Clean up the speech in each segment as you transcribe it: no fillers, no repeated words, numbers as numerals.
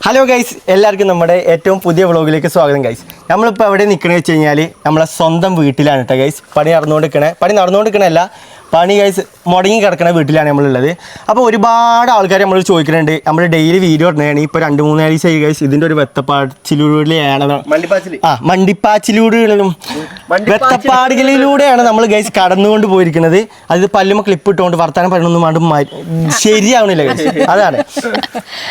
Hello guys, എല്ലാവർക്കും നമ്മുടെ ഏറ്റവും പുതിയ വ്ളോഗിലേക്ക് സ്വാഗതം ഗൈസ്. നമ്മളിപ്പോൾ എവിടെ നിൽക്കണമെന്ന് വെച്ച് കഴിഞ്ഞാൽ നമ്മളെ സ്വന്തം വീട്ടിലാണ് കേട്ടോ ഗൈസ്. പണി നടന്നുകൊണ്ടിരിക്കണല്ല, പണി ഗൈസ് മുടങ്ങി കിടക്കുന്ന വീട്ടിലാണ് നമ്മളുള്ളത്. അപ്പോൾ ഒരുപാട് ആൾക്കാർ നമ്മൾ ചോദിക്കുന്നുണ്ട്, നമ്മൾ ഡെയിലി വീഡിയോ ഇടുന്നതാണ്. ഇപ്പോൾ 2-3 ദിവസമായി ഗൈസ് ഇതിൻ്റെ ഒരു വെത്തപ്പാടുകളിലൂടെയാണ് നമ്മൾ ഗൈസ് കടന്നുകൊണ്ട് പോയിരിക്കുന്നത്. അത് പല്ലുമ്മ ക്ലിപ്പ് ഇട്ടുകൊണ്ട് വർത്താനം പറയണമെന്നും വേണ്ട ശരിയാവണില്ല ഗൈസ്, അതാണ്.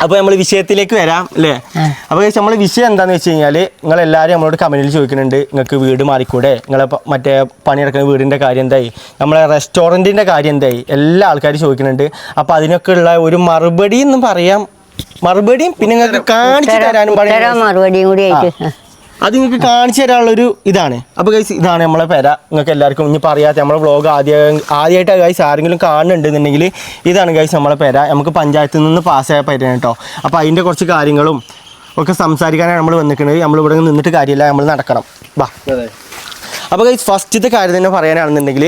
അപ്പോൾ നമ്മൾ വിഷയത്തിലേക്ക് വരാം അല്ലേ. അപ്പോൾ ഗൈസ് നമ്മൾ വിഷയം എന്താണെന്ന് വെച്ച് കഴിഞ്ഞാൽ, നിങ്ങളെല്ലാവരും നമ്മളോട് കമൻറ്റിൽ ചോദിക്കുന്നുണ്ട്, നിങ്ങൾക്ക് വീട് മാറിക്കൂടെ, നിങ്ങളെ മറ്റേ പണിയെടുക്കുന്ന വീടിൻ്റെ കാര്യം എന്തായി, നമ്മളെ റെസ്റ്റോറൻറ്റിൻ്റെ കാര്യം എന്തായി, എല്ലാ ആൾക്കാരും ചോദിക്കുന്നുണ്ട്. അപ്പോൾ അതിനൊക്കെ ഉള്ള ഒരു മറുപടി എന്നും പറയാം, മറുപടിയും പിന്നെ നിങ്ങൾക്ക് കാണിച്ചു തരാനും മറുപടിയും കൂടി അത് നിങ്ങൾക്ക് കാണിച്ചു തരാനുള്ളൊരു ഇതാണ്. അപ്പോൾ ഗൈസ് ഇതാണ് നമ്മളെ പെര. നിങ്ങൾക്ക് എല്ലാവർക്കും ഇനി പറയാത്ത നമ്മളെ വ്ളോഗ് ആദ്യമായിട്ട് ഗൈസ് ആരെങ്കിലും കാണുന്നുണ്ടെന്നുണ്ടെങ്കിൽ ഇതാണ് ഗൈസ് നമ്മളെ പെര. നമുക്ക് പഞ്ചായത്തിൽ നിന്ന് പാസ്സായ പെരയാണ് കേട്ടോ. അപ്പോൾ അതിൻ്റെ കുറച്ച് കാര്യങ്ങളും ഒക്കെ സംസാരിക്കാനാണ് നമ്മൾ വന്നിരിക്കുന്നത്. നമ്മളിവിടെ നിന്നിട്ട് കാര്യമില്ല, നമ്മൾ നടക്കണം വാ. അപ്പോൾ ഗൈസ് ഫസ്റ്റത്തെ കാര്യം തന്നെ പറയാനാണെന്നുണ്ടെങ്കിൽ,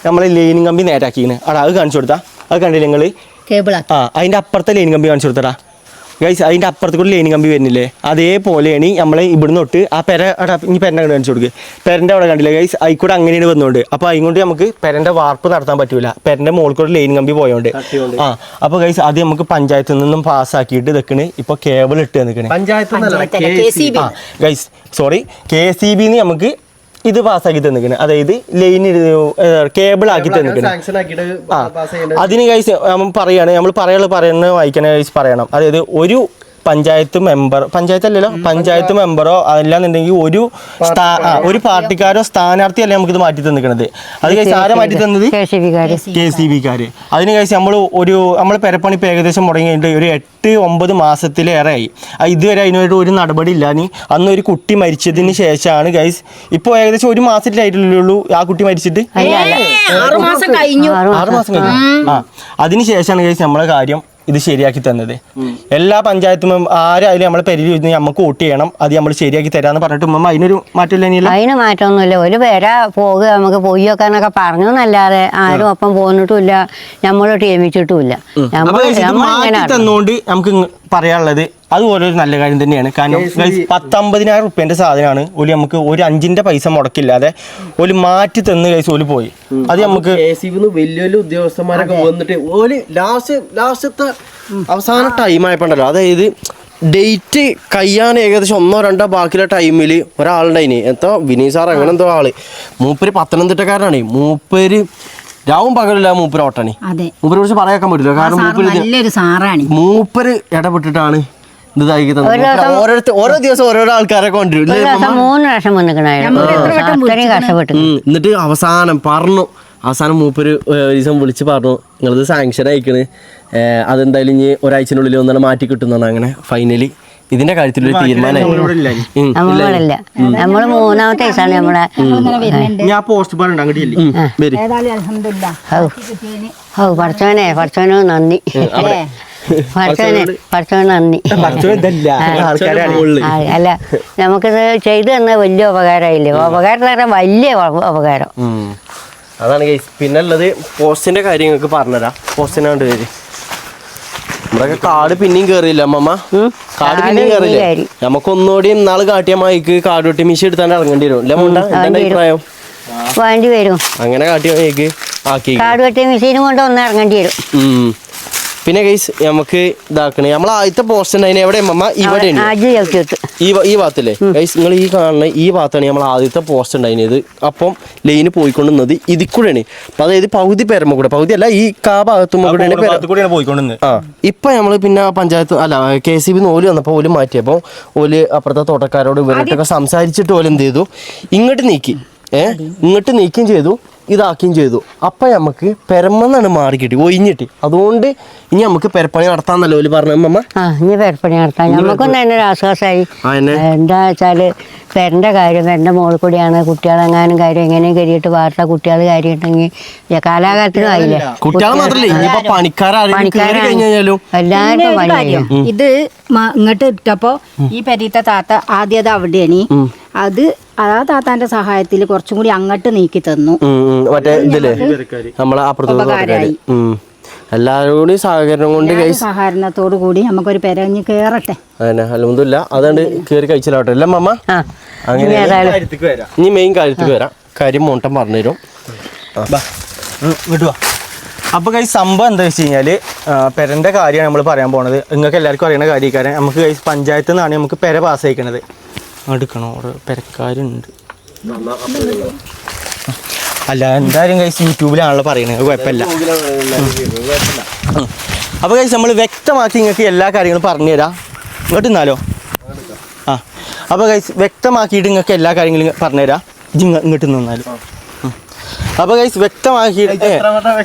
നമ്മൾ ലൈനിങ് കമ്പി നേരാക്കിയാണ്. അത് കാണിച്ചു കൊടുത്താൽ അത് കണ്ടില്ല നിങ്ങൾ, അതിൻ്റെ അപ്പുറത്തെ ലൈനിങ് കമ്പി കാണിച്ചു കൊടുത്തടാ ഗൈസ്. അതിൻ്റെ അപ്പുറത്ത് കൂടി ലൈനിങ് കമ്പി വരുന്നില്ലേ, അതേപോലെയാണ് നമ്മൾ ഇവിടുന്ന് തൊട്ട് ആ പെര ഇനി പെരൻ്റെ അങ്ങോട്ട് കാണിച്ചു കൊടുക്കുക. പെരൻ്റെ അവിടെ കണ്ടില്ല ഗൈസ്, അതിക്കൂടെ അങ്ങനെയാണ് വന്നുകൊണ്ട്. അപ്പോൾ അതുകൊണ്ട് നമുക്ക് പെരൻ്റെ വാർപ്പ് നടത്താൻ പറ്റില്ല, പെരൻ്റെ മുകളിൽ കൂടെ ലൈനിങ് കമ്പി പോയോണ്ട്. അപ്പോൾ ഗൈസ് അത് നമുക്ക് പഞ്ചായത്തിൽ നിന്നും പാസ്സാക്കിയിട്ട് ഇതൊക്കെയാണ് ഇപ്പോൾ കേബിൾ ഇട്ട് നിൽക്കണേ. ഗൈസ് സോറി, KCB നമുക്ക് ഇത് പാസ്സാക്കി തന്നിരിക്കുന്നത്, അതായത് ലൈൻ കേബിൾ ആക്കി തന്നിരിക്കുന്നത്. അതിന് ഗൈസ് പറയാണ്, നമ്മൾ പറയുന്ന വായിക്കണ ഗൈസ് പറയണം. അതായത് ഒരു പഞ്ചായത്ത് മെമ്പറോ അല്ലാന്നുണ്ടെങ്കിൽ ഒരു പാർട്ടിക്കാരോ സ്ഥാനാർത്ഥി അല്ല നമുക്കിത് മാറ്റി തന്നിരിക്കണത്. അത് കഴിച്ച് ആരെ മാറ്റി തന്നത്? KCB-കാര്. അതിന് കഴിച്ച് നമ്മൾ പെരപ്പണി ഇപ്പോൾ ഏകദേശം മുടങ്ങിയിട്ട് ഒരു 8-9 മാസത്തിലേറെയായി. ഇതുവരെ അതിനായിട്ട് ഒരു നടപടി ഇല്ലാന്ന്. അന്ന് ഒരു കുട്ടി മരിച്ചതിന് ശേഷമാണ് ഗൈസ്, ഇപ്പോൾ ഏകദേശം 1 മാസത്തിലായിട്ടുള്ളൂ ആ കുട്ടി മരിച്ചിട്ട്, 6 മാസം കഴിഞ്ഞു. അതിന് ശേഷമാണ് ഗൈസ് നമ്മളെ കാര്യം ഇത് ശരിയാക്കി തന്നത്. എല്ലാ പഞ്ചായത്തും ആരായാലും നമ്മളെ പെരിയിൽ വെച്ച് നമുക്ക് വോട്ട് ചെയ്യണം, അത് നമ്മൾ ശരിയാക്കി തരാന്ന് പറഞ്ഞിട്ട് ഉമ്മ അതിനൊരു മാറ്റമില്ല. അതിന് മാറ്റമൊന്നുമില്ല. ഒരു പേര പോകുക നമുക്ക് പോയി വെക്കാനൊക്കെ പറഞ്ഞു എന്നല്ലാതെ ആരും ഒപ്പം പോന്നിട്ടുമില്ല, നമ്മൾ ടീമിച്ചിട്ടുമില്ല. തന്നുകൊണ്ട് നമുക്ക് പറയാനുള്ളത് അതുപോലെ ഒരു നല്ല കാര്യം തന്നെയാണ്. കാരണം 10-50,000 റുപ്യൻ്റെ സാധനമാണ് ഒരു നമുക്ക് ഒരു 5 പൈസ മുടക്കില്ലാതെ ഒരു മാറ്റി തന്ന് കഴിച്ച് ഓല് പോയി. അത് നമുക്ക് വലിയ വലിയ ഉദ്യോഗസ്ഥന്മാരൊക്കെ വന്നിട്ട് ഓല് ലാസ്റ്റത്തെ അവസാന ടൈം ആയപ്പോണ്ടല്ലോ, അതായത് ഡേറ്റ് കഴിയാൻ ഏകദേശം 1-2 ബാക്കിയുള്ള ടൈമിൽ ഒരാളുണ്ടായിന്, എന്തോ വിനീത് സാർ അങ്ങനെ എന്തോ ആള്, മൂപ്പര് പത്തനംതിട്ടക്കാരനാണ്. മൂപ്പര് രാവും പകലില്ല മൂപ്പര് ഓട്ടാണ്. മൂപ്പരെ കുറിച്ച് പറയാക്കാൻ പറ്റില്ല, കാരണം മൂപ്പര് ഇടപെട്ടിട്ടാണ് ഇതാക്കി തന്നത്. ഓരോ ദിവസം ഓരോരോ ആൾക്കാരെ കൊണ്ടുവരും. 3 പ്രാവശ്യം എന്നിട്ട് അവസാനം മൂപ്പര് ഒരു ദിവസം വിളിച്ച് പറഞ്ഞു, നിങ്ങളത് സാങ്ഷൻ അയക്കണ്, അതെന്തായാലും ഇനി ഒരാഴ്ചനുള്ളിൽ ഒന്നാണ് മാറ്റി കിട്ടുന്നതാണ്. അങ്ങനെ ഫൈനലി ഇതിന്റെ കാര്യത്തിലൊരു തീരുമാനമായി. നമ്മള് 3ാമത്തെ ദിവസമാണ് ഞാൻ പോസ്റ്റ് പറഞ്ഞ പഠിച്ചവന് നന്ദി, പഠിച്ചവന് നന്ദി. അല്ല, നമുക്കിത് ചെയ്തു തന്ന വലിയ ഉപകാരമായില്ലേ, ഉപകാരം വലിയ ഉപകാരം. അതാണ് ഗൈസ്. പിന്നെ ഉള്ളത് പോസ്റ്റിന്റെ കാര്യം നിങ്ങൾക്ക് പറഞ്ഞുതരാം. പോസ്റ്റിനാണ്ട് പേര് നമ്മളൊക്കെ കാട് പിന്നെയും കയറിയില്ല അമ്മമ്മ, കാട് പിന്നെയും കയറിയില്ല. നമുക്ക് ഒന്നുകൂടി ഇന്നാള് കാട്ടിയ മൈക്ക് കാട് വെട്ടി മിഷി എടുത്താണ്ട് ഇറങ്ങേണ്ടി വരും അല്ലേ മുണ്ട? എന്റെ അഭിപ്രായം വേണ്ടി വരും. അങ്ങനെ കാട്ടിയ മൈക്ക് ആക്കി കാട് വെട്ടിയ മിഷീനും കൊണ്ട് ഒന്ന് ഇറങ്ങേണ്ടി വരും. പിന്നെ ഗൈസ് നമുക്ക് ഇതാക്കണേ, നമ്മൾ ആദ്യത്തെ പോസ്റ്റ് ഉണ്ടായിന് എവിടെ അമ്മമ്മ? ഇവിടെ ഈ ഭാഗത്തല്ലേ ഗൈസ്, നിങ്ങൾ ഈ കാണുന്ന ഈ ഭാഗത്താണ് നമ്മൾ ആദ്യത്തെ പോസ്റ്റ് ഉണ്ടായിരുന്നത്. അപ്പം ലൈന് പോയിക്കൊണ്ടുന്നത് ഇതിൽ കൂടെയാണ്. അപ്പൊ അതായത് പകുതി പേരമ്മ കൂടെ, പകുതി അല്ല, ഈ ഭാഗത്തും കൂടെയാണ്. ഇപ്പൊ നമ്മള് പിന്നെ പഞ്ചായത്ത് അല്ല KCB ഓല് വന്നപ്പോൾ ഓല് മാറ്റിയപ്പോൾ ഓല് അപ്പുറത്തെ തോട്ടക്കാരോട് ഇവരായിട്ടൊക്കെ സംസാരിച്ചിട്ട് ഓല് എന്ത് ചെയ്തു, ഇങ്ങോട്ട് നീക്കുകയും ചെയ്തു, ഇതാക്കുകയും ചെയ്തു. അപ്പം നമുക്ക് പെരമെന്നാണ് മാറി കിട്ടി ഒഴിഞ്ഞിട്ട്. അതുകൊണ്ട് ഇനി നമുക്ക് പെരപ്പണി നടത്താന്നല്ലോ ഓല് പറഞ്ഞു അമ്മമ്മ. ഇനി പെരപ്പണി നടത്താം, നമുക്കും തന്നെ ഒരു ആശ്വാസമായി. എന്താ വെച്ചാല് പെരന്റെ കാര്യം പെരന്റെ മുകളിൽ കൂടിയാണ്, കുട്ടികളെങ്ങാനും കാര്യം എങ്ങനെയും കയറിയിട്ട് വാർത്ത കുട്ടികൾ കാര്യമുണ്ടെങ്കിൽ കാലാകാലത്തിനും ആയില്ലേ. എല്ലാവർക്കും പണിയായും. ഇത് ഇങ്ങോട്ട് ഇട്ടപ്പോ ഈ പെരീത്തെ താത്ത ആദ്യം അവിടെയാണ്, അത് ആ താത്താന്റെ സഹായത്തിൽ കുറച്ചും കൂടി അങ്ങോട്ട് നീക്കി തന്നു. എല്ലാവരോടും സഹകരണം കൊണ്ട് ഗൈസ് സഹകരണത്തോടു കൂടി നമുക്കൊരു പെരഞ്ഞ് കേറട്ടെ. അതന്നെ അൽഹംദുലില്ലാ അതുകൊണ്ട് കയറി കഴിച്ചിലാവട്ടെ അല്ലേ മമ്മ? അങ്ങനെ ഇനി മെയിൻ കാര്യത്തിൽ വരാം. കാര്യം മോണ്ടൻ പറഞ്ഞുതരും. വിടുവാ. അപ്പോൾ കൈ സംഭവം എന്താ വെച്ച് കഴിഞ്ഞാൽ പെരൻ്റെ കാര്യമാണ് നമ്മൾ പറയാൻ പോണത്. നിങ്ങൾക്ക് എല്ലാവർക്കും അറിയുന്ന കാര്യക്കാരൻ നമുക്ക് കൈ പഞ്ചായത്തിൽ നിന്നാണ് നമുക്ക് പെര പാസ്സായിക്കണത്. എടുക്കണോ അവിടെ പെരക്കാരുണ്ട്? അല്ല എന്തായാലും കൈസ് യൂട്യൂബിലാണല്ലോ പറയണത്, കുഴപ്പമില്ല. അപ്പോൾ കൈസ് നമ്മൾ വ്യക്തമാക്കി നിങ്ങൾക്ക് എല്ലാ കാര്യങ്ങളും പറഞ്ഞുതരാം. ഇങ്ങോട്ട് നിന്നാലോ? അപ്പോൾ കൈസ് വ്യക്തമാക്കിയിട്ട് നിങ്ങൾക്ക് എല്ലാ കാര്യങ്ങളും പറഞ്ഞുതരാം. ഇങ്ങോട്ട് നിന്നാലും. അപ്പോൾ കൈസ് വ്യക്തമാക്കിയിട്ട്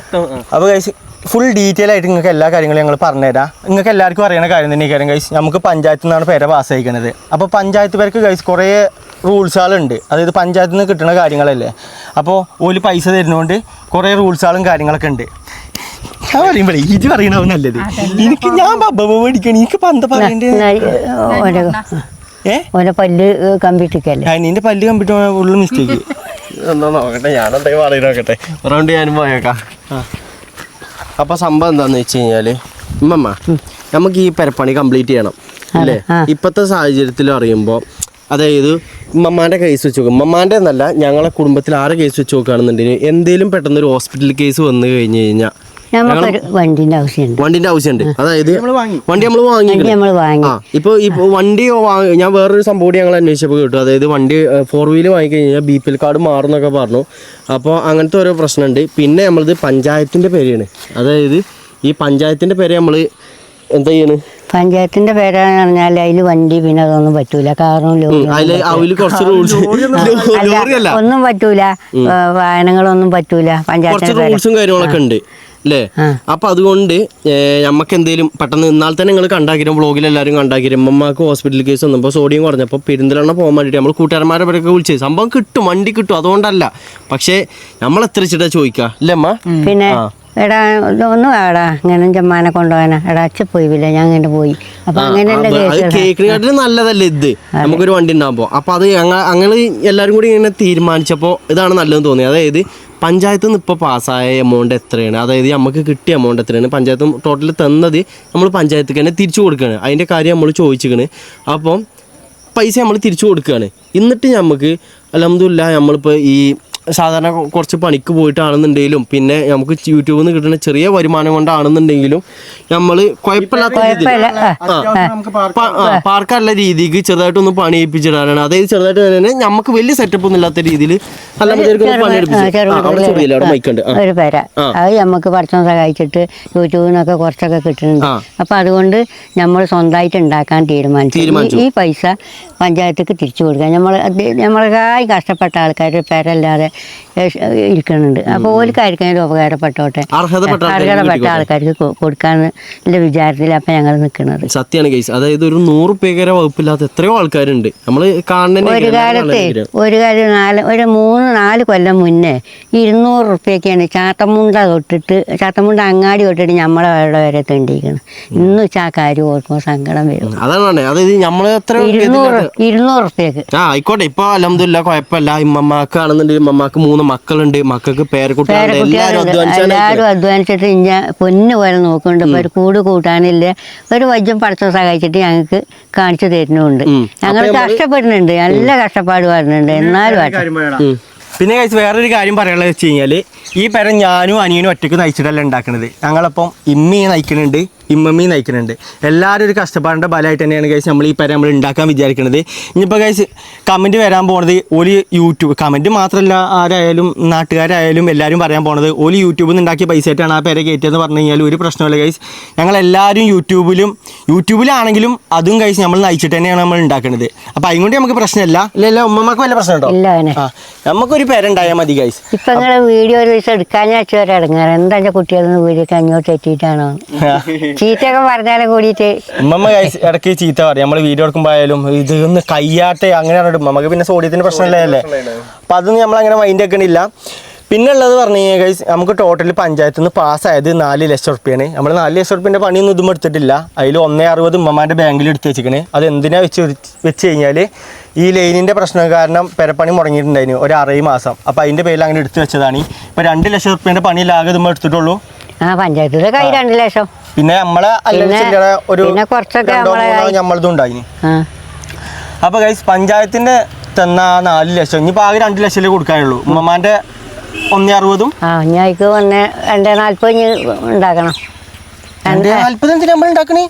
അപ്പോൾ കൈസ് ഫുൾ ഡീറ്റെയിൽ ആയിട്ട് നിങ്ങൾക്ക് എല്ലാ കാര്യങ്ങളും ഞങ്ങൾ പറഞ്ഞുതരാം. നിങ്ങൾക്ക് എല്ലാവർക്കും അറിയണ കാര്യം തന്നെ കാര്യം കൈസ് നമുക്ക് പഞ്ചായത്തിൽ നിന്നാണ് പെര പാസ്സായിക്കുന്നത്. അപ്പോൾ പഞ്ചായത്ത് പേർക്ക് കൈസ് കുറേ റൂൾസുകളുണ്ട്. അതായത് പഞ്ചായത്തിൽ നിന്ന് കിട്ടുന്ന കാര്യങ്ങളല്ലേ. അപ്പോൾ ഓല് പൈസ തരുന്നതുകൊണ്ട് കുറേ റൂൾസുകളും കാര്യങ്ങളൊക്കെ ഉണ്ട്. ഞാൻ പറയുമ്പോഴേ ഇത് പറയണത് നല്ലത്. എനിക്ക് ഞാൻ മേടിക്കണം. എനിക്ക് പന്ത പറയണ്ടേ? പല്ല് കമ്പിട്ടിക്കല്ലേ? നിന്റെ പല്ല് കമ്പിട്ട് ഉള്ള മിസ്റ്റേക്ക് എന്നാ നോക്കട്ടെ, ഞാനെന്താ പറയുക നോക്കട്ടെ. റൗണ്ട് ഞാനും പോയേക്കാം. അപ്പോൾ സംഭവം എന്താണെന്ന് വെച്ച് കഴിഞ്ഞാൽ ഉമ്മമ്മ നമുക്ക് ഈ പെരപ്പണി കംപ്ലീറ്റ് ചെയ്യണം അല്ലേ? ഇപ്പോഴത്തെ സാഹചര്യത്തിൽ അറിയുമ്പോൾ അതായത് ഉമ്മമാൻ്റെ കേസ് വെച്ച് നോക്കും. ഉമ്മമാൻ്റെ എന്നല്ല, ഞങ്ങളെ കുടുംബത്തിൽ ആരെ കേസ് വെച്ച് നോക്കുകയാണെന്നുണ്ടെങ്കിൽ എന്തെങ്കിലും പെട്ടെന്നൊരു ഹോസ്പിറ്റൽ കേസ് വന്നു കഴിഞ്ഞ് കഴിഞ്ഞാൽ വണ്ടിന്റെ ആവശ്യമുണ്ട്. അതായത് വണ്ടി നമ്മൾ വാങ്ങി. ഇപ്പൊ വണ്ടി ഞാൻ വേറൊരു സംഭവം കൂടി ഞങ്ങൾ അന്വേഷിച്ചപ്പോൾ കിട്ടും. അതായത് വണ്ടി 4 വീല് വാങ്ങിക്കഴിഞ്ഞാൽ BPL കാർഡ് മാറുന്നൊക്കെ പറഞ്ഞു. അപ്പോൾ അങ്ങനത്തെ ഓരോ പ്രശ്നമുണ്ട്. പിന്നെ നമ്മളത് പഞ്ചായത്തിന്റെ പേരാണ്. അതായത് ഈ പഞ്ചായത്തിന്റെ പേര് നമ്മൾ എന്താ ചെയ്യണ്? പഞ്ചായത്തിന്റെ പേരാന്ന് പറഞ്ഞാൽ അതില് വണ്ടി പിന്നെ അതൊന്നും പറ്റൂല. കാറും കുറച്ച് റൂൾസ് ഒന്നും പറ്റൂല, വാഹനങ്ങളൊന്നും പറ്റൂല. കുറച്ച് റൂൾസും കാര്യങ്ങളൊക്കെ ഉണ്ട് അല്ലേ? അപ്പൊ അതുകൊണ്ട് നമുക്ക് എന്തെങ്കിലും പെട്ടെന്ന് ഇന്നാൾ തന്നെ നിങ്ങൾ കണ്ടാക്കിരും, വ്ളോഗിൽ എല്ലാവരും കണ്ടാക്കിരും. അമ്മമാർക്ക് ഹോസ്പിറ്റൽ കേസ് വന്നപ്പോൾ സോഡിയം കുറഞ്ഞപ്പോൾ പെരിന്തൽമണ്ണ പോകാൻ വേണ്ടിയിട്ട് നമ്മൾ കൂട്ടുകാരന്മാരെ പേരൊക്കെ വിളിച്ചത്. സംഭവം കിട്ടും, വണ്ടി കിട്ടും, അതുകൊണ്ടല്ല. പക്ഷേ നമ്മൾ എത്ര വെച്ചിട്ടാ ചോദിക്കുക അല്ലേ അമ്മ? പിന്നെ എടാ ഒന്നും വേടാ ഇങ്ങനെ ജമ്മാനെ കൊണ്ടുപോകാനാ, എടാ അച്ഛ പോയില്ല ഞാൻ ഇങ്ങനെ പോയി. അപ്പൊ അങ്ങനെയല്ല കേക്കിനെക്കാട്ടിലും നല്ലതല്ലേ ഇത് നമുക്കൊരു വണ്ടി ഉണ്ടാകുമ്പോൾ. അപ്പൊ അത് ഞങ്ങൾ എല്ലാവരും കൂടി ഇങ്ങനെ തീരുമാനിച്ചപ്പോൾ ഇതാണ് നല്ലതെന്ന് തോന്നി. അതായത് പഞ്ചായത്തിൽ നിന്ന് ഇപ്പോൾ പാസ്സായ എമൗണ്ട് എത്രയാണ്, അതായത് നമുക്ക് കിട്ടിയ എമൗണ്ട് എത്രയാണ്, പഞ്ചായത്ത് ടോട്ടൽ തന്നത് നമ്മൾ പഞ്ചായത്തേക്ക് തന്നെ തിരിച്ചു കൊടുക്കുകയാണ്. അതിൻ്റെ കാര്യം നമ്മൾ ചോദിച്ചിരിക്കണ്. അപ്പം പൈസ നമ്മൾ തിരിച്ചു കൊടുക്കുകയാണ്. എന്നിട്ട് നമുക്ക് അൽഹംദുലില്ലാ നമ്മളിപ്പോൾ ഈ സാധാരണ കുറച്ച് പണിക്ക് പോയിട്ടാണെന്നുണ്ടെങ്കിലും പിന്നെ നമുക്ക് യൂട്യൂബിൽ നിന്ന് കിട്ടുന്ന ചെറിയ വരുമാനം കൊണ്ടാണെന്നുണ്ടെങ്കിലും നമ്മൾ കുഴപ്പമില്ലാത്ത രീതിയിൽ പാർക്കല്ല രീതിക്ക് ചെറുതായിട്ടൊന്ന് പണി ഏൽപ്പിച്ചിടാനാണ്. അതായത് ചെറുതായിട്ട് തന്നെ നമുക്ക് വലിയ സെറ്റപ്പ് ഒന്നും ഇല്ലാത്ത രീതിയിൽ നല്ല മൈക്കുണ്ട് ഒരു പേര അത് നമുക്ക് പഠിത്തം സഹായിച്ചിട്ട് യൂട്യൂബിൽ നിന്നൊക്കെ കുറച്ചൊക്കെ കിട്ടുന്നുണ്ട്. അപ്പൊ അതുകൊണ്ട് നമ്മൾ സ്വന്തമായിട്ട് ഉണ്ടാക്കാൻ തീരുമാനിച്ചു. ഈ പൈസ പഞ്ചായത്തേക്ക് തിരിച്ചു കൊടുക്കുക. നമ്മളെക്കായി കഷ്ടപ്പെട്ട ആൾക്കാർ പേരല്ലാതെ ഇരിക്കുന്നുണ്ട്. അപ്പോൾ ഓൽക്കായിരിക്കും ഉപകാരപ്പെട്ടോട്ടെ, അർഹതപ്പെട്ട ആൾക്കാർക്ക് കൊടുക്കാന്ന് വിചാരത്തിൽ അപ്പം ഞങ്ങൾ നിൽക്കുന്നത്. സത്യമാണ് കേസ്. അതായത് ഒരു 100 രൂപ വകുപ്പില്ലാത്ത എത്രയോ ആൾക്കാരുണ്ട് നമ്മൾ കാണുന്ന. ഒരു കാലത്ത് ഒരു 3-4 കൊല്ലം മുന്നേ 200 രൂപയ്ക്കാണ് ചാത്തമുണ്ട അങ്ങാടി തൊട്ടിട്ട് നമ്മളെ അവിടെ വരെ തെണ്ടിക്കണം. ഇന്നും ആ കാര്യം ഓർക്കുമ്പോൾ സങ്കടം വരും. അതാണ് അതായത് നമ്മൾ 200 രൂപയ്ക്ക് ആയിക്കോട്ടെ. ഇപ്പൊ അൽഹംദുലില്ലാ കുഴപ്പമില്ല. ഇമ്മമാക്കാണെന്നുണ്ടെങ്കിൽ ഇമ്മമാക്ക് 3 മക്കളുണ്ട്, മക്കൾക്ക് പേരക്കുട്ടികളുണ്ട്. എല്ലാവരും അധ്വാനിച്ചിട്ട് ഇኛ പൊന്നു പോലെ നോക്കുന്നുണ്ട്. ഇപ്പൊ ഒരു കൂട് കൂട്ടാനില്ല, ഒരു വജ്ജം പടച്ച സഹായിച്ചിട്ട് ഞങ്ങൾക്ക് കാണിച്ചു തരുന്നുണ്ട്. ഞങ്ങൾ കഷ്ടപ്പെടുന്നുണ്ട്, നല്ല കഷ്ടപ്പാട് വരുന്നുണ്ട്. എന്നാലും പിന്നെ കഴിച്ച് വേറൊരു കാര്യം പറയാനുള്ളത് വെച്ച് കഴിഞ്ഞാൽ ഈ പെര ഞാനും അനിയനും ഒറ്റയ്ക്ക് നയിച്ചിട്ടല്ല ഉണ്ടാക്കുന്നത്. ഞങ്ങളപ്പം ഇമ്മയും നയിക്കുന്നുണ്ട്, ഇമ്മമ്മയും നയിക്കുന്നുണ്ട്. എല്ലാവരും ഒരു കഷ്ടപ്പാടിൻ്റെ ബലമായിട്ട് തന്നെയാണ് കഴിച്ച് നമ്മൾ ഈ പെര നമ്മൾ ഉണ്ടാക്കാൻ വിചാരിക്കുന്നത്. ഇനിയിപ്പോൾ കഴിച്ച് കമൻറ്റ് വരാൻ പോണത് ഓല് യൂട്യൂബ് കമൻറ്റ് മാത്രമല്ല, ആരായാലും നാട്ടുകാരായാലും എല്ലാവരും പറയാൻ പോണത് ഓല് യൂട്യൂബിൽ നിന്ന് ഉണ്ടാക്കിയ പൈസ ആയിട്ടാണ് ആ പെര കയറ്റിയെന്ന് പറഞ്ഞു കഴിഞ്ഞാൽ ഒരു പ്രശ്നമില്ല കഴിച്ച്. ഞങ്ങളെല്ലാവരും യൂട്യൂബിലാണെങ്കിലും അതും കഴിച്ച് നമ്മൾ നയിച്ചിട്ട് തന്നെയാണ് നമ്മൾ ഉണ്ടാക്കുന്നത്. അപ്പോൾ അതുകൊണ്ട് നമുക്ക് പ്രശ്നമില്ല. ഇല്ല ഉമ്മമാർക്ക് വല്ല പ്രശ്നം ഉണ്ടോ? നമുക്കൊരു പേരുണ്ടായാൽ മതി ഗൈസ്. ഇപ്പൊ നിങ്ങളെ വീഡിയോ ഒരു ദിവസം എടുക്കാൻ വരെ ഇടങ്ങാറ് എന്താ കുട്ടികളൊന്ന് വീഡിയോക്ക് അങ്ങോട്ട് തെറ്റിയിട്ടാണോ ചീത്തയൊക്കെ പറഞ്ഞാലും കൂടിയിട്ട് ഉമ്മമ്മ ഗൈസ് ഇടയ്ക്ക് ചീത്ത പറയും. നമ്മൾ വീഡിയോ എടുക്കുമ്പോയാലും ഇത് ഒന്ന് കയ്യാട്ടെ അങ്ങനെയാണ് ഇടും. നമുക്ക് പിന്നെ സോഡിയത്തിന്റെ പ്രശ്നമില്ലല്ലേ. അപ്പൊ അതൊന്നും നമ്മൾ അങ്ങനെ മൈൻഡ് ആക്കണില്ല. പിന്നെ ഉള്ളത് പറഞ്ഞു കഴിഞ്ഞാൽ ഗൈസ് നമുക്ക് ടോട്ടൽ പഞ്ചായത്തിൽ നിന്ന് പാസ്സായത് 4 ലക്ഷം റുപ്യാണ്. നമ്മൾ 4 ലക്ഷം റുപ്യൻ്റെ പണിയൊന്നും ഇതും എടുത്തിട്ടില്ല. അതിൽ 1.60 ഉമ്മമാൻ്റെ ബാങ്കിൽ എടുത്ത് വെച്ചിരിക്കണേ. അത് എന്തിനാ വെച്ച് കഴിഞ്ഞാൽ ഈ ലൈനിൻ്റെ പ്രശ്നം കാരണം പെരപ്പണി മുടങ്ങിയിട്ടുണ്ടായിരുന്നു ഒരു 6 മാസം. അപ്പോൾ അതിൻ്റെ പേരിൽ അങ്ങനെ എടുത്ത് വെച്ചതാണ്. ഇപ്പോൾ 2 ലക്ഷം റുപ്യൻ്റെ പണിയിലാകെ ഇതുമ്പോൾ എടുത്തിട്ടുള്ളൂ. പഞ്ചായത്തിലെ കൈ 2 ലക്ഷം. പിന്നെ നമ്മളെ ഒരു പിന്നെ കുറച്ചൊക്കെ നമ്മളതും ഉണ്ടായിന്. ആ അപ്പൊ ഗൈസ് പഞ്ചായത്തിന്റെ തന്ന 4 ലക്ഷം ഇനിയിപ്പോ ആകെ 2 ലക്ഷം കൊടുക്കാനുള്ളൂ. ഉമ്മമാന്റെ 160. ഞാൻ വന്ന് 240 ഉണ്ടാക്കണം. 240 എന്തിനാ നമ്മൾ ഉണ്ടാക്കണേ?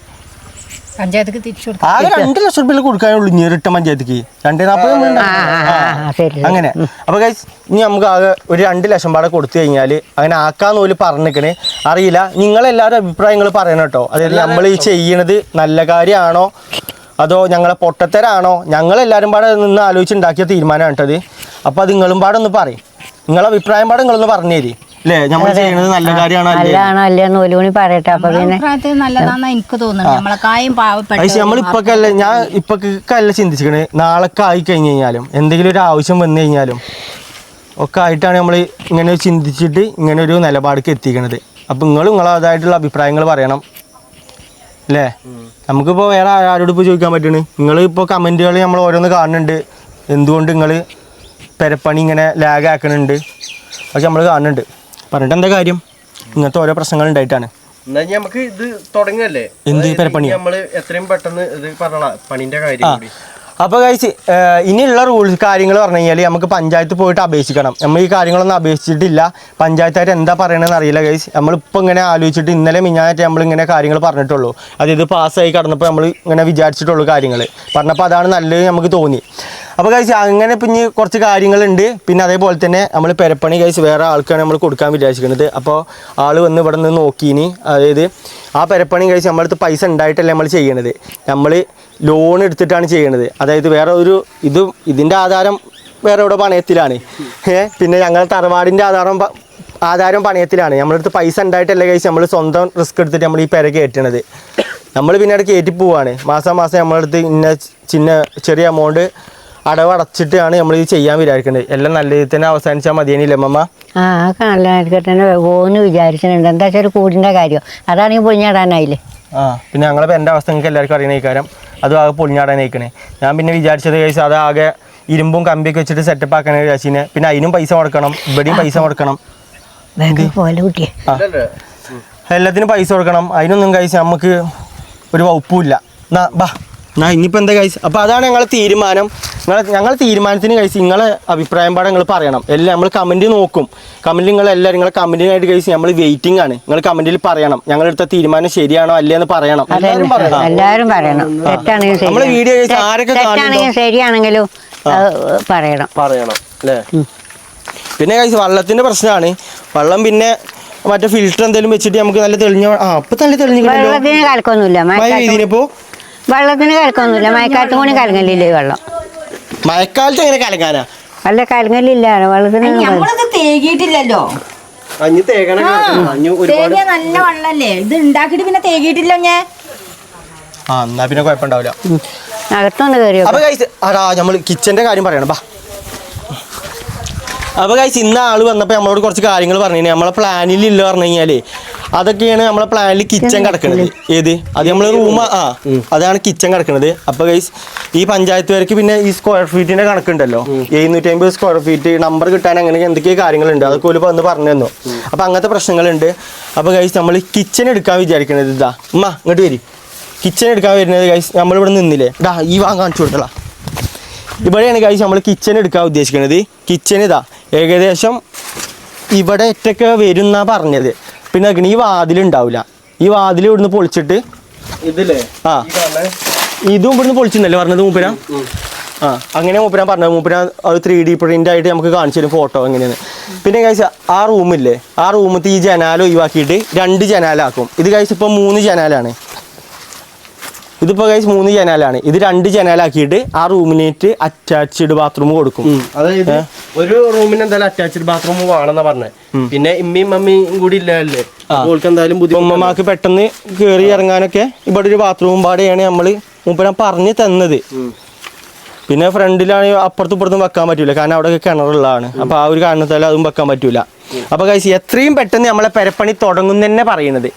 പഞ്ചായത്തേക്ക് തിരിച്ചു കൊടുക്കും. ആകെ 2 ലക്ഷം രൂപ കൊടുക്കാനുള്ളൂ ഇനി റിട്ടേൺ പഞ്ചായത്തേക്ക്. 240 അങ്ങനെ. അപ്പൊ ഗൈസ് ഇനി നമുക്ക് ആകെ ഒരു 2 ലക്ഷം പാടെ കൊടുത്തു കഴിഞ്ഞാൽ അങ്ങനെ ആക്കാന്ന് പോലും പറഞ്ഞിക്കണേ അറിയില്ല. നിങ്ങളെല്ലാവരും അഭിപ്രായങ്ങൾ പറയണം കേട്ടോ. അതായത് നമ്മൾ ഈ ചെയ്യണത് നല്ല കാര്യമാണോ അതോ ഞങ്ങളെ പൊട്ടത്തരാണോ? ഞങ്ങളെല്ലാവരും പാടെ നിന്ന് ആലോചിച്ചുണ്ടാക്കിയ തീരുമാനമാണ് കേട്ടത്. അപ്പോൾ അത് നിങ്ങളും പാടെ ഒന്ന് പറയും. നിങ്ങളെ അഭിപ്രായം പാടെ നിങ്ങളൊന്ന് പറഞ്ഞു തരി അല്ലേ? നമ്മൾ ചെയ്യുന്നത് നല്ല കാര്യമാണോ അല്ലേന്ന് ഓലോണി പറയട്ടെ. അപ്പൊ പിന്നെ നല്ലതാണെന്ന് എനിക്ക് തോന്നുന്നു. നമ്മളെക്കായും പാവപ്പെട്ട നമ്മളിപ്പൊക്കല്ല ഞാൻ ഇപ്പൊക്കല്ല ചിന്തിച്ചിക്കണേ. നാളൊക്കെ ആയി കഴിഞ്ഞ് കഴിഞ്ഞാലും എന്തെങ്കിലും ഒരു ആവശ്യം വന്നു കഴിഞ്ഞാലും ഒക്കെ ആയിട്ടാണ് നമ്മൾ ഇങ്ങനെ ചിന്തിച്ചിട്ട് ഇങ്ങനെ ഒരു നിലപാടിക്ക് എത്തിക്കണത്. അപ്പം നിങ്ങളതായിട്ടുള്ള അഭിപ്രായങ്ങൾ പറയണം അല്ലേ? നമുക്കിപ്പോൾ വേറെ ആരോട് ഇപ്പോൾ ചോദിക്കാൻ പറ്റണേ? നിങ്ങളിപ്പോൾ കമൻറ്റുകൾ നമ്മൾ ഓരോന്ന് കാണുന്നുണ്ട്. എന്തുകൊണ്ട് നിങ്ങൾ പെരപ്പണി ഇങ്ങനെ ലാഗ് ആക്കണുണ്ട് പക്ഷെ നമ്മൾ കാണുന്നുണ്ട്. പറഞ്ഞിട്ട് എന്താ കാര്യം? ഇങ്ങനത്തെ ഓരോ പ്രശ്നങ്ങൾ ഉണ്ടായിട്ടാണ്. നമുക്ക് ഇത് തുടങ്ങല്ലേ എന്ത് പെരപ്പണി? നമ്മൾ എത്രയും പെട്ടെന്ന് ഇത് പറഞ്ഞ പണിന്റെ കാര്യം. അപ്പോൾ കഴിച്ച് ഇനിയുള്ള റൂൾസ് കാര്യങ്ങൾ പറഞ്ഞു കഴിഞ്ഞാൽ നമുക്ക് പഞ്ചായത്ത് പോയിട്ട് അപേക്ഷിക്കണം. നമ്മൾ ഈ കാര്യങ്ങളൊന്നും അപേക്ഷിച്ചിട്ടില്ല. പഞ്ചായത്തായിട്ട് എന്താ പറയണമെന്ന് അറിയില്ല ഗൈസ്. നമ്മളിപ്പോൾ ഇങ്ങനെ ആലോചിച്ചിട്ട് ഇന്നലെ മിഞ്ഞായിട്ട് നമ്മളിങ്ങനെ കാര്യങ്ങൾ പറഞ്ഞിട്ടുള്ളൂ. അതായത് പാസ്സായി കടന്നപ്പോൾ നമ്മൾ ഇങ്ങനെ വിചാരിച്ചിട്ടുള്ളൂ കാര്യങ്ങൾ പറഞ്ഞപ്പോൾ അതാണ് നല്ലത് നമുക്ക് തോന്നി. അപ്പോൾ കഴിച്ച് അങ്ങനെ ഇപ്പം ഇനി കുറച്ച് കാര്യങ്ങളുണ്ട്. പിന്നെ അതേപോലെ തന്നെ നമ്മൾ പെരപ്പണി കഴിച്ച് വേറെ ആൾക്കാണ് നമ്മൾ കൊടുക്കാൻ വിചാരിക്കുന്നത്. അപ്പോൾ ആൾ വന്ന് ഇവിടെ നിന്ന് നോക്കിയിനി. അതായത് ആ പെരപ്പണി കഴിച്ച് നമ്മളടുത്ത് പൈസ ഉണ്ടായിട്ടല്ല നമ്മൾ ചെയ്യണത്. നമ്മൾ ലോൺ എടുത്തിട്ടാണ് ചെയ്യണത്. അതായത് വേറെ ഒരു ഇതിൻ്റെ ആധാരം വേറെ ഇവിടെ പണയത്തിലാണ്. പിന്നെ ഞങ്ങൾ തറവാടിൻ്റെ ആധാരം പണയത്തിലാണ്. നമ്മളടുത്ത് പൈസ ഉണ്ടായിട്ടല്ല കഴിച്ച് നമ്മൾ സ്വന്തം റിസ്ക് എടുത്തിട്ട് നമ്മൾ ഈ പെര കയറ്റണത്. നമ്മൾ പിന്നെ അവിടെ കയറ്റി പോവാണ്. മാസം മാസം നമ്മളടുത്ത് ചെറിയ എമൗണ്ട് അടവടച്ചിട്ടാണ് നമ്മൾ ഇത് ചെയ്യാൻ വിചാരിക്കുന്നത്. എല്ലാം നല്ല രീതിയിൽ തന്നെ അവസാനിച്ചാൽ മതിയെന്നില്ല അമ്മ? തന്നെ പോകുന്നു വിചാരിച്ചിട്ടുണ്ട്. എന്താ വെച്ചാൽ കൂടിൻ്റെ കാര്യം അതാണെങ്കിൽ പൊളിഞ്ഞാടാനായില്ലേ. പിന്നെ ഞങ്ങളെ എൻ്റെ അവസ്ഥ നിങ്ങൾക്ക് എല്ലാവർക്കും അറിയണ കാര്യം അതും ആകെ പൊളിഞ്ഞാടാനയക്കണേ. ഞാൻ പിന്നെ വിചാരിച്ചത് കഴിച്ച് അത് ആകെ ഇരുമ്പും കമ്പിയൊക്കെ വെച്ചിട്ട് സെറ്റപ്പ് ആക്കണേ വിചാരിച്ചിനെ. പിന്നെ അതിനും പൈസ കൊടുക്കണം, ഇവിടെയും പൈസ കൊടുക്കണം, എല്ലാത്തിനും പൈസ കൊടുക്കണം. അതിനൊന്നും കഴിച്ച് നമുക്ക് ഒരു വകുപ്പുമില്ല. ഇനിയിപ്പോൾ എന്താ കഴിച്ച് അപ്പോൾ അതാണ് ഞങ്ങളെ തീരുമാനം. ഞങ്ങൾ തീരുമാനത്തിന് കഴിച്ച് നിങ്ങളെ അഭിപ്രായം പാടെ നിങ്ങൾ പറയണം. എല്ലാം നമ്മൾ കമൻറ്റ് നോക്കും. കമൻറ്റ് നിങ്ങളെല്ലാവരും നിങ്ങളെ കമൻറ്റിനായിട്ട് കഴിച്ച് നമ്മൾ വെയിറ്റിംഗ് ആണ്. നിങ്ങൾ കമൻറ്റിൽ പറയണം ഞങ്ങളെടുത്ത തീരുമാനം ശരിയാണോ അല്ലേന്ന് പറയണം. എല്ലാവരും പറയണം. നമ്മളെ വീഡിയോ കഴിച്ച് ആരൊക്കെ ശരിയാണെങ്കിലും പറയണം അല്ലേ? പിന്നെ കഴിച്ച് വെള്ളത്തിൻ്റെ പ്രശ്നമാണ്. വെള്ളം പിന്നെ മറ്റേ ഫിൽറ്റർ എന്തെങ്കിലും വെച്ചിട്ട് നമുക്ക് നല്ല തെളിഞ്ഞ അപ്പം നല്ല തെളിഞ്ഞിട്ടുണ്ടല്ലോ. വെള്ളത്തിന് കലക്കൊന്നുമില്ല. വെള്ളത്തിന് കലക്കൊന്നുമില്ല. മഴക്കാലത്തും കൂടി കലങ്ങലില്ലേ വെള്ളം? മഴക്കാലത്ത് എങ്ങനെ കലങ്ങാനാ? അല്ല കലങ്ങലില്ല വെള്ളത്തിന്. നമ്മളത് തേകിയിട്ടില്ലല്ലോ. നല്ല വെള്ളല്ലേ ഇത് ഉണ്ടാക്കിട്ട് പിന്നെ തേകിയിട്ടില്ല. ഞാൻ എന്നാ പിന്നെ കുഴപ്പമുണ്ടാവില്ല. അകത്തൊന്ന് കയറിയോ? അപ്പൊ ഗൈസ് നമ്മൾ കിച്ചന്റെ കാര്യം പറയണം. അപ്പോൾ ഗൈസ് ഇന്ന ആൾ വന്നപ്പോൾ നമ്മളോട് കുറച്ച് കാര്യങ്ങൾ പറഞ്ഞു. നമ്മളെ പ്ലാനിലില്ല പറഞ്ഞു കഴിഞ്ഞാൽ അതൊക്കെയാണ് നമ്മളെ പ്ലാനിൽ കിച്ചൺ കിടക്കുന്നത്. ഏത് അത് നമ്മൾ അതാണ് കിച്ചൺ കിടക്കുന്നത്. അപ്പോൾ ഗൈസ് ഈ പഞ്ചായത്ത് വരയ്ക്ക് പിന്നെ ഈ സ്ക്വയർ ഫീറ്റിൻ്റെ കണക്കുണ്ടല്ലോ. 750 സ്ക്വയർ ഫീറ്റ് നമ്പർ കിട്ടാൻ അങ്ങനെ എന്തൊക്കെയോ കാര്യങ്ങളുണ്ട്. അതൊക്കെ ഒരു വന്ന് പറഞ്ഞു തന്നു. അപ്പോൾ അങ്ങനത്തെ പ്രശ്നങ്ങളുണ്ട്. അപ്പോൾ ഗൈസ് നമ്മൾ കിച്ചൺ എടുക്കാൻ വിചാരിക്കണത് ഇങ്ങോട്ട് വരും. കിച്ചൺ എടുക്കാൻ വരുന്നത് ഗൈസ് നമ്മളിവിടെ നിന്നില്ലേ ഈ കാണിച്ചു കൊടുത്തല്ല. ഇവിടെയാണ് ഗൈസ് നമ്മൾ കിച്ചൺ എടുക്കാൻ ഉദ്ദേശിക്കുന്നത്. കിച്ചൺ ഏകദേശം ഇവിടെ ഒറ്റയ്ക്ക് വരും എന്നാ പറഞ്ഞത്. പിന്നെ ഈ വാതിലുണ്ടാവില്ല. ഈ വാതിൽ ഇവിടുന്ന് പൊളിച്ചിട്ട് ഇതും ഇവിടുന്ന് പൊളിച്ചിട്ടുണ്ടല്ലോ പറഞ്ഞത് മൂപ്പര. അങ്ങനെ മൂപ്പരാൻ പറഞ്ഞത്. മൂപ്പര അത് 3D പ്രിന്റ് ആയിട്ട് നമുക്ക് കാണിച്ചു തരും ഫോട്ടോ എങ്ങനെയാണ്. പിന്നെ ഗൈസ് ആ റൂമില്ലേ ആ റൂമത്തെ ഈ ജനാല ഒഴിവാക്കിയിട്ട് 2 ജനാലാക്കും. ഇത് ഗൈസ് ഇപ്പോൾ 3 ജനാലാണ്. ഇതിപ്പോൾ ഗൈസ് 3 ജനാലാണ്. ഇത് 2 ജനാലാക്കിയിട്ട് ആ റൂമിനേറ്റ് അറ്റാച്ച്ഡ് ബാത്റൂം കൊടുക്കും. അതായത് ഒരു റൂമിന് എന്തായാലും അറ്റാച്ച്ഡ് ബാത്റൂം വേണമെന്നാ പറഞ്ഞത്. പിന്നെ ഇമ്മയും മമ്മിയും കൂടി ഇല്ലല്ലേ, എന്തായാലും ഉമ്മമാക്ക് പെട്ടെന്ന് കയറി ഇറങ്ങാനൊക്കെ ഇവിടെ ഒരു ബാത്റൂം പാടെയാണ് നമ്മൾ മൂപ്പരാൻ പറഞ്ഞു തന്നത്. പിന്നെ ഫ്രണ്ടിലാണെങ്കിൽ അപ്പുറത്തും ഇപ്പുറത്തും വെക്കാൻ പറ്റൂല, കാരണം അവിടെ കിണറുള്ളതാണ്. അപ്പോൾ ആ ഒരു കാരണത്താൽ അതും വെക്കാൻ പറ്റൂല. അപ്പോൾ ഗൈസ് എത്രയും പെട്ടെന്ന് നമ്മളെ പെരപ്പണി തുടങ്ങും തന്നെ പറയുന്നത്.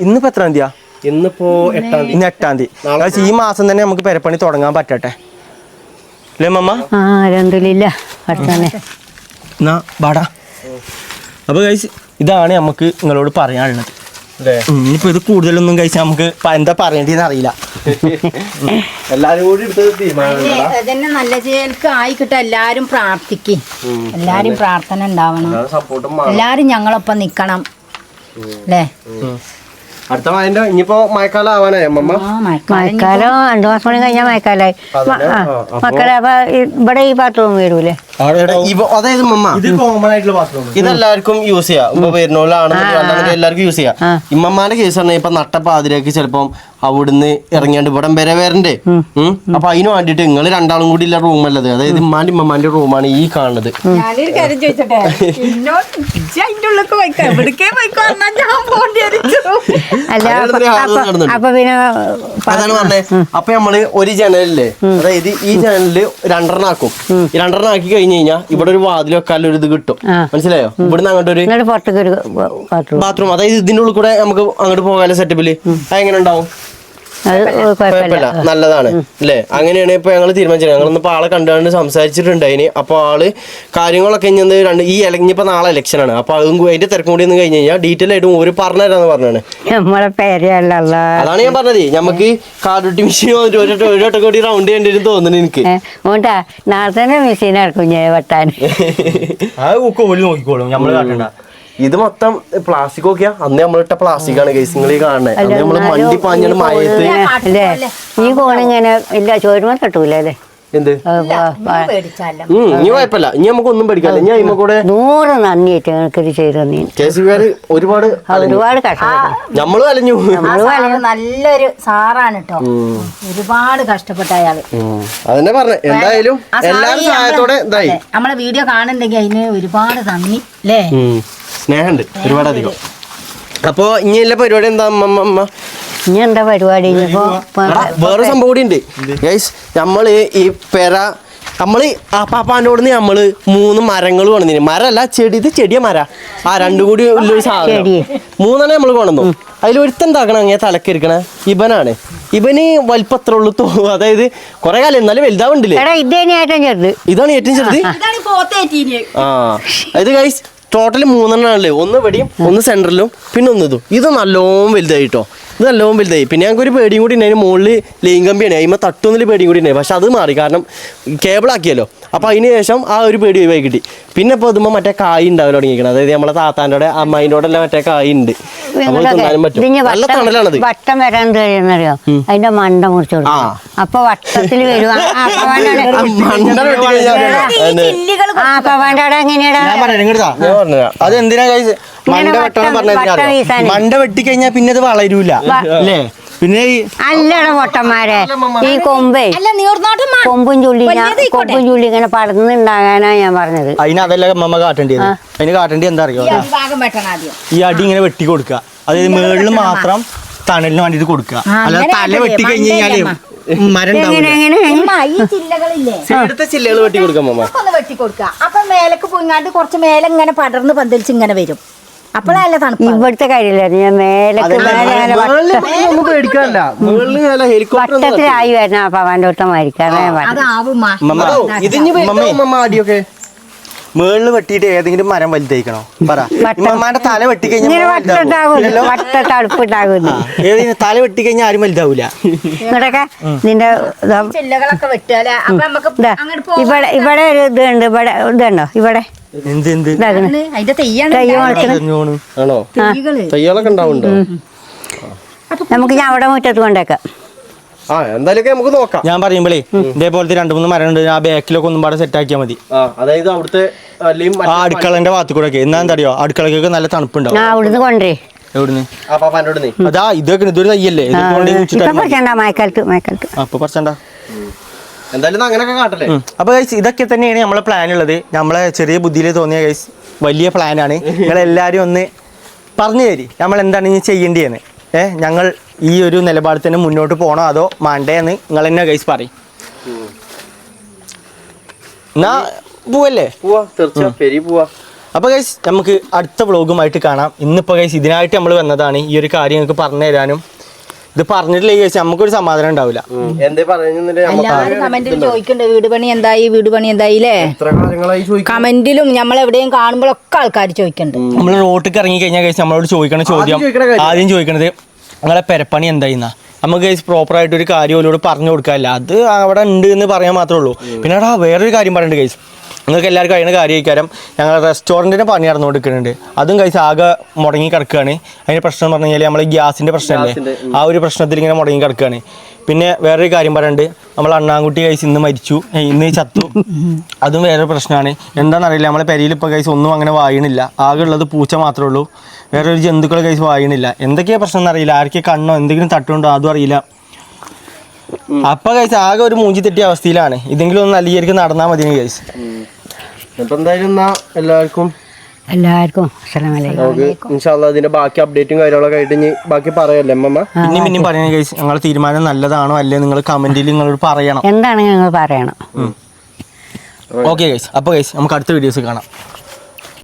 ഇന്നിപ്പോൾ എത്രാം തീയതിയാ? ഇന്നിപ്പോ 8-ാം തീയതി. 8-ാം തീയതി. ഈ മാസം തന്നെ നമുക്ക് പെരപ്പണി തുടങ്ങാൻ പറ്റട്ടെ അല്ലേ മമ്മ? അൽഹംദുലില്ലാ. എന്നാ ബാടാ അപ്പോൾ ഗൈസ് ഇതാണ് നമുക്ക് നിങ്ങളോട് പറയാനുള്ളത്. ഇനിയിപ്പോൾ ഇത് കൂടുതലൊന്നും കഴിച്ചാൽ നമുക്ക് എന്താ പറയേണ്ടതെന്ന് അറിയില്ല. എല്ലാരും കൂടി അതന്നെ നല്ല ചേൽക്ക് ആയി കിട്ടാൻ എല്ലാരും പ്രാർത്ഥിക്കും. എല്ലാരും പ്രാർത്ഥന ഉണ്ടാവണം. എല്ലാരും ഞങ്ങളൊപ്പം നിക്കണം അല്ലേ? അടുത്ത മഴന്റെ ഇനിയിപ്പോ മഴക്കാലം ആവാനായി അമ്മമ്മ. മഴക്കാലം 2 മാസം കൂടി കഴിഞ്ഞാൽ മഴക്കാലായി. മക്കളെ അപ്പൊ ഇവിടെ ഈ ബാത്റൂം വരൂലേ? അതായത് മമ്മ ഇത് കോമൺ ആയിട്ടുള്ള ബാത്റൂം. ഇതെല്ലാവർക്കും യൂസ് ചെയ്യാം. ഇപ്പൊ വരുന്നോളാണെന്നുണ്ടെങ്കിൽ എല്ലാവർക്കും യൂസ് ചെയ്യാം. ഇമ്മമാന്റെ കേസ് പറഞ്ഞാൽ ഇപ്പൊ നട്ടപ്പാതിരക്ക് ചിലപ്പം അവിടുന്ന് ഇറങ്ങിയാണ്ട് ഇവിടം വരെ വരണ്ടേ. അപ്പൊ അതിന് വേണ്ടിട്ട് നിങ്ങൾ രണ്ടാളും കൂടി ഉള്ള റൂമല്ലത്. അതായത് ഇമ്മാന്റെ ഇമ്മമാന്റെ റൂമാണ് ഈ കാണുന്നത്. ഞാനൊരു കാര്യം ചോദിച്ചോട്ടെ, അതിന്റെ ഉള്ളിലേക്ക് പോയിക്കോ, എവിടേക്കേ പോയിക്കോ ഞാൻ പോണ്ടി അപ്പൊ പിന്നെ അതാണ് പറഞ്ഞത്. അപ്പൊ നമ്മള് ഒരു ജനലില്ലേ, അതായത് ഈ ജനലില് 2 ആക്കും. ഈ 2 ആക്കി കഴിഞ്ഞ് കഴിഞ്ഞാൽ ഇവിടെ ഒരു വാതിൽ വെക്കാനുള്ള ഒരു ഇത് കിട്ടും. മനസ്സിലായോ? ഇവിടുന്ന് അങ്ങോട്ട് ഒരു ബാത്റൂം, അതായത് ഇതിന്റെ ഉള്ളിൽ കൂടെ നമുക്ക് അങ്ങോട്ട് പോകാനുള്ള സെറ്റപ്പില് അതെങ്ങനെ ഉണ്ടാവും? കുഴപ്പമില്ല, നല്ലതാണ് അല്ലേ? അങ്ങനെയാണ് ഇപ്പൊ ഞങ്ങൾ തീരുമാനിച്ചത്. ഞങ്ങളിപ്പോ ആളെ കണ്ടുകൊണ്ട് സംസാരിച്ചിട്ടുണ്ടായിന്. അപ്പൊ ആള് കാര്യങ്ങളൊക്കെ ഈ ഇപ്പൊ നാളെ ഇലക്ഷൻ ആണ്. അപ്പൊ അതും അതിന്റെ തിരക്കും കൂടി ഒന്ന് കഴിഞ്ഞ് കഴിഞ്ഞാൽ ഡീറ്റെയിൽ ആയിട്ടും ഒരു പറഞ്ഞുതരാന്ന് പറഞ്ഞാണ്. അതാണ് ഞാൻ പറഞ്ഞത്. നമുക്ക് കാർഡുട്ടി മെഷീൻ ഒരു വട്ടം കൂടി റൗണ്ട് ചെയ്യേണ്ടി വരും തോന്നുന്നു എനിക്ക്. നാളെ തന്നെ മെഷീൻ ഇറക്കും ഞാൻ വെട്ടാൻ. നോക്കിക്കോളും നമ്മള് കാട്ടണ്ട. ഇത് മൊത്തം പ്ലാസ്റ്റിക് നോക്കിയാ അന്ന് നമ്മളിട്ട പ്ലാസ്റ്റിക് ആണ് കേസ് നിങ്ങൾ ഈ കാണുന്നത്. അന്ന് നമ്മള് മണ്ടി പാഞ്ഞാണ് മഴയത്ത്. ഈ കോണിങ്ങനെ ഇല്ല ചോരുമ്പോൾ തട്ടൂല അല്ലേ? എന്ത് ഇനി കുഴപ്പമില്ല. ഇനി നമുക്ക് ഒന്നും പഠിക്കാല്ല. ഇനി അതിമ്മ കൂടെ 100 നന്ദിയായിട്ട് ഞങ്ങൾക്കിത് ചെയ്ത് തന്നെ. കേസുകാര് ഒരുപാട് കഷ്ടപ്പെട്ടു. നമ്മളും അലഞ്ഞു. നല്ലൊരു സാറാണ് കേട്ടോ. ഒരുപാട് കഷ്ടപ്പെട്ട അയാള്. അതന്നെ പറഞ്ഞ. എന്തായാലും എല്ലാരും സഹായത്തോടെ ഇതായി. നമ്മളെ വീഡിയോ കാണുന്നുണ്ടെങ്കിൽ അതിന് ഒരുപാട് നന്ദി അല്ലേ? സ്നേഹമുണ്ട് ഒരുപാട് അധികം. അപ്പൊ ഇനി എല്ലാ പരിപാടി എന്താ അമ്മ? ഇനി എന്താ പരിപാടി? വേറെ സംഭവം കൂടി ഉണ്ട് ഗൈസ്. നമ്മള് ഈ നമ്മള് ആ പാപ്പാനോട് നമ്മള് 3 മരങ്ങൾ കൊണ്ടുവന്നിന്. മരമല്ല ചെടി, ഇത് ചെടിയ മര. 2 കൂടി ഉള്ളൊരു സാധനം 3 നമ്മള് കൊണ്ടുവന്നു. അതിൽ ഒരുത്തെന്താക്കണം അങ്ങനെ തലക്കിരിക്കണ ഇവനാണ്. ഇവന് വലിപ്പത്ര ഉള്ളു. അതായത് കൊറേ കാലം എന്നാലും വലുതാവുണ്ടില്ലേ. ഇതാണ് ഏറ്റവും ചെറുത്. ആ അത് ഗൈസ് ടോട്ടല് 3 ആണല്ലേ. 1 വെടിയും 1 സെന്ററിലും പിന്നെ 1 ഇതും. ഇത് നല്ലോണം വലുതായിട്ടോ. ഇത് നല്ലോണം വലുതായി. പിന്നെ ഞങ്ങൾക്ക് ഒരു പേടിയും കൂടി ഉണ്ടായി. മുകളിൽ ലൈൻ കമ്പിയാണ്. അതിന്മേൽ തട്ടുന്നതിൽ പേടിയും കൂടി ഉണ്ടായി. പക്ഷെ അത് മാറി, കാരണം കേബിളാക്കിയല്ലോ. അപ്പോൾ അതിന് ശേഷം ആ ഒരു പേടി ഒഴിവായി കിട്ടി. പിന്നെ ഇപ്പോൾ ഇതുമ്പോൾ മറ്റേ കായ് ഉണ്ടാവില്ല തുടങ്ങിയിരിക്കണം. അതായത് നമ്മളെ താത്താൻ്റെ അമ്മായിൻ്റെ മറ്റേ കായ് ഉണ്ട്. നമുക്ക് തിന്നാനും പറ്റും. നല്ല തണലാണത്. വട്ടം വരാൻ കഴിയുന്നറിയോ? അതിന്റെ മണ്ട മുറിച്ചു കൊടുക്കും. അപ്പൊ വട്ടത്തിൽ വരുവാ. അതെന്തിനാ മണ്ട വെട്ടിക്കഴിഞ്ഞാൽ പിന്നെ അത് വളരൂല അല്ലേ? പിന്നെ അല്ലട പൊട്ടന്മാരെ, ഈ കൊമ്പും ചുള്ളി ഇങ്ങനെ പടർന്നുണ്ടാകാനാ ഞാൻ പറഞ്ഞത്. അതിന് അതല്ല അമ്മമ്മ കാട്ടേണ്ടത്. അതിന് കാട്ടേണ്ടി എന്താ അറിയോ? ഈ അടി ഇങ്ങനെ വെട്ടി കൊടുക്കുക. അതായത് മേളിൽ മാത്രം തണലിന് വേണ്ടിട്ട് കൊടുക്കുക. അല്ലാതെ തല വെട്ടി കഴിഞ്ഞ് കഴിഞ്ഞാല് മരം ചില്ലകൾ വെട്ടി കൊടുക്കാം. അപ്പൊ മേലേക്ക് പോയിങ്ങാണ്ട് കുറച്ച് മേലെ ഇങ്ങനെ പടർന്ന് പന്തലിച്ച് ഇങ്ങനെ വരും. അപ്പോഴല്ല തണുപ്പ്. ഇവിടുത്തെ കാര്യമില്ലായിരുന്നു. ഞാൻ വട്ടത്തിലായി വരുന്ന പവാന്റെ ഒട്ടം മരിക്കാതെ മേളില് വെട്ടിയിട്ട് ഏതെങ്കിലും മരം വലുതായിക്കണോ പറ? തല വെട്ടിക്കഴിഞ്ഞാൽ വട്ടത്തടുപ്പുണ്ടാകുന്നു. ഏതെങ്കിലും തല വെട്ടിക്കഴിഞ്ഞാൽ ആരും വലുതാവൂല. ഇങ്ങോട്ടൊക്കെ നിന്റെ ചില്ലകളൊക്കെ വെട്ടാല് ഇവിടെ ഇവിടെ ഒരു ഇതുണ്ട്. ഇവിടെ ഇതുണ്ടോ? ഇവിടെ നമുക്ക് ഞാൻ അവിടെ മുറ്റത്ത് കൊണ്ടേക്കാം. നമുക്ക് നോക്കാം. ഞാൻ പറയുമ്പോഴേ ഇതേപോലത്തെ 2-3 മരം ഉണ്ട്. ആ ബാക്കിലൊക്കെ ഒന്നും പാടെ സെറ്റ് ആക്കിയാൽ മതി. അതായത് അവിടുത്തെ ആ അടുക്കളന്റെ ഭാഗത്ത് കൂടെ ഒക്കെ എന്നാ അറിയോ? അടുക്കളക്കൊക്കെ നല്ല തണുപ്പുണ്ടാവും. അവിടുന്ന് കൊണ്ടേ. എവിടുന്ന്? അതാ ഇതൊക്കെ ഇതൊരു തയ്യല്ലേ? മഴക്കാലത്ത് അപ്പൊ പറിച്ചണ്ട. എന്തായാലും അങ്ങനെയൊക്കെ കാട്ടല്ലേ. അപ്പൊ ഗൈസ് ഇതൊക്കെ തന്നെയാണ് നമ്മളെ പ്ലാൻ ഉള്ളത്. നമ്മളെ ചെറിയ ബുദ്ധിയിൽ തോന്നിയ ഗൈസ് വലിയ പ്ലാനാണ്. നിങ്ങളെല്ലാവരും ഒന്ന് പറഞ്ഞു തരി നമ്മൾ എന്താണ് ഇനി ചെയ്യേണ്ടതെന്ന്. ഞങ്ങൾ ഈ ഒരു നിലപാടിൽ തന്നെ മുന്നോട്ട് പോകണോ അതോ മാണ്ടേന്ന് നിങ്ങൾ തന്നെ ഗൈസ് പറയും. എന്നാ പോവല്ലേ? പോവാ. അപ്പോൾ ഗൈസ് നമുക്ക് അടുത്ത വ്ളോഗുമായിട്ട് കാണാം. ഇന്നിപ്പോൾ ഗൈസ് ഇതിനായിട്ട് നമ്മൾ വന്നതാണ്. ഈ ഒരു കാര്യം നിങ്ങൾക്ക് പറഞ്ഞു തരാനും ഇത് പറഞ്ഞിട്ടില്ലേ ഗൈസ് നമുക്കൊരു സമാധാനം ഉണ്ടാവില്ല. എന്തേ പറയുന്നില്ല എല്ലാവരും കമന്റിൽ ചോദിക്കണ്ട് വീട് പണി എന്തായി അല്ലേ എത്ര കാര്യങ്ങളായി ചോദിക്കും. കമന്റിലും നമ്മൾ എവിടെയും കാണുമ്പോഴൊക്കെ ആൾക്കാർ ചോദിക്കണ്ട്. നമ്മൾ റോട്ടിൽ ഇറങ്ങി കഴിഞ്ഞാൽ ഗൈസ് നമ്മളോട് ചോദിക്കണ ചോദ്യം ആദ്യം ചോദിക്കണത് നിങ്ങളെ പെരപ്പണി എന്തായിന്നാ. നമുക്ക് ഗൈസ് പ്രോപ്പറായിട്ട് ഒരു കാര്യം അവരോട് പറഞ്ഞു കൊടുക്കാനില്ല. അത് അവിടെ ഉണ്ട് എന്ന് പറയാൻ മാത്രമേ ഉള്ളൂ. പിന്നെ അവിടെ വേറൊരു കാര്യം പറയുന്നുണ്ട് ഗൈസ്, നിങ്ങൾക്ക് എല്ലാവർക്കും അറിയുന്ന കാര്യമായിരിക്കും, ഞങ്ങൾ റെസ്റ്റോറൻറ്റിന് പണി നടന്നുകൊടുക്കുന്നുണ്ട്. അതും കൈസ് ആകെ മുടങ്ങി കിടക്കുകയാണ്. അതിൻ്റെ പ്രശ്നം എന്ന് പറഞ്ഞു കഴിഞ്ഞാൽ നമ്മൾ ഗ്യാസിൻ്റെ പ്രശ്നമല്ലേ, ആ ഒരു പ്രശ്നത്തിൽ ഇങ്ങനെ മുടങ്ങി കിടക്കുകയാണ്. പിന്നെ വേറൊരു കാര്യം പറയുന്നുണ്ട്, നമ്മൾ അണ്ണാൻകുട്ടി കൈസ് ഇന്ന് മരിച്ചു, ഇന്ന് ചത്തു. അതും വേറൊരു പ്രശ്നമാണ്. എന്താണെന്നറിയില്ല, നമ്മളെ പെരയിൽ ഇപ്പോൾ കൈസ് ഒന്നും അങ്ങനെ വായണില്ല. ആകെ ഉള്ളത് പൂച്ച മാത്രമേ ഉള്ളൂ, വേറൊരു ജന്തുക്കൾ കൈസ് വായണില്ല. എന്തൊക്കെയാണ് പ്രശ്നം എന്നറിയില്ല, ആർക്കെ കണ്ണോ എന്തെങ്കിലും തട്ടുണ്ടോ അതും അറിയില്ല. അപ്പൊ കൈസ് ആകെ ഒരു മൂഞ്ചി തെറ്റിയ അവസ്ഥയിലാണ്. ഇതെങ്കിലും ഒന്ന് നല്ല രീതിക്ക് നടന്നാൽ മതി കൈസ്. അപ്പൊ എന്തായാലും എല്ലാവർക്കും ഇതിന്റെ ബാക്കി അപ്ഡേറ്റും കാര്യങ്ങളൊക്കെ ആയിട്ട് ഇനി ബാക്കി പറയല്ലേ അമ്മ. പിന്നെയും പറയണ കൈസ്, ഞങ്ങളെ തീരുമാനം നല്ലതാണോ അല്ലേ നിങ്ങൾ കമന്റിൽ നിങ്ങളോട് പറയണം. എന്താണ് ഞങ്ങൾ പറയണം. ഓക്കെ ഗൈസ്, അപ്പോൾ ഗൈസ് നമുക്ക് അടുത്ത വീഡിയോസ് കാണാം.